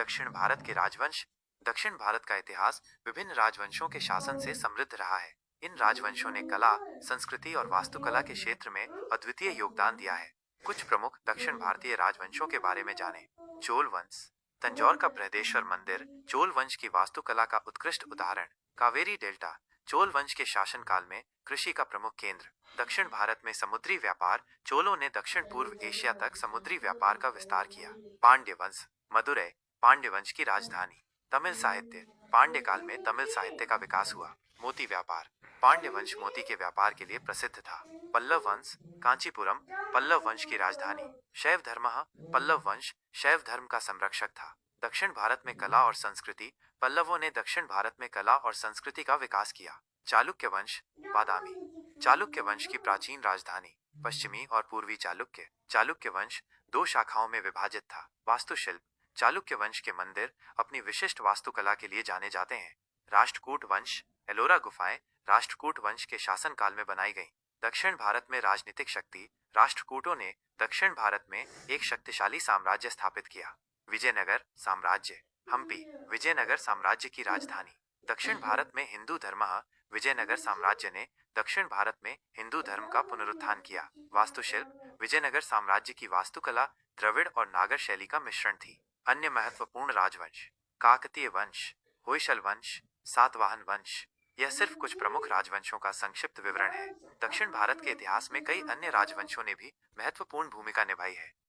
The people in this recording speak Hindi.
दक्षिण भारत के राजवंश। दक्षिण भारत का इतिहास विभिन्न राजवंशों के शासन से समृद्ध रहा है। इन राजवंशों ने कला, संस्कृति और वास्तुकला के क्षेत्र में अद्वितीय योगदान दिया है। कुछ प्रमुख दक्षिण भारतीय राजवंशों के बारे में जानें। चोल वंश। तंजौर का बृहदेश्वर मंदिर चोल वंश की वास्तुकला का उत्कृष्ट उदाहरण। कावेरी डेल्टा। चोल वंश के शासनकाल में कृषि का प्रमुख केंद्र। दक्षिण भारत में समुद्री व्यापार। चोलों ने दक्षिण पूर्व एशिया तक समुद्री व्यापार का विस्तार किया। पांड्य वंश। मदुरै पांड्य वंश की राजधानी। तमिल साहित्य। पांड्य काल में तमिल साहित्य का विकास हुआ। मोती व्यापार। पांड्य वंश मोती के व्यापार के लिए प्रसिद्ध था। पल्लव वंश। कांचीपुरम पल्लव वंश की राजधानी। शैव धर्म। पल्लव वंश शैव धर्म का संरक्षक था। दक्षिण भारत में कला और संस्कृति। पल्लवों ने दक्षिण भारत में कला और संस्कृति का विकास किया। चालुक्य वंश। बादामी। चालुक्य वंश की प्राचीन राजधानी। पश्चिमी और पूर्वी चालुक्य। चालुक्य वंश दो शाखाओं में विभाजित था। वास्तुशिल्प। चालुक्य वंश के मंदिर अपनी विशिष्ट वास्तुकला के लिए जाने जाते हैं। राष्ट्रकूट वंश। एलोरा गुफाएं राष्ट्रकूट वंश के शासनकाल में बनाई गईं। दक्षिण भारत में राजनीतिक शक्ति। राष्ट्रकूटों ने दक्षिण भारत में एक शक्तिशाली साम्राज्य स्थापित किया। विजयनगर साम्राज्य। हम्पी विजयनगर साम्राज्य की राजधानी। दक्षिण भारत में हिंदू धर्म। विजयनगर साम्राज्य ने दक्षिण भारत में हिंदू धर्म का पुनरुत्थान किया। वास्तुशिल्प। विजयनगर साम्राज्य की वास्तुकला द्रविड़ और नागर शैली का मिश्रण थी। अन्य महत्वपूर्ण राजवंश। काकतीय वंश। होयसल वंश। सातवाहन वंश। यह सिर्फ कुछ प्रमुख राजवंशों का संक्षिप्त विवरण है। दक्षिण भारत के इतिहास में कई अन्य राजवंशों ने भी महत्वपूर्ण भूमिका निभाई है।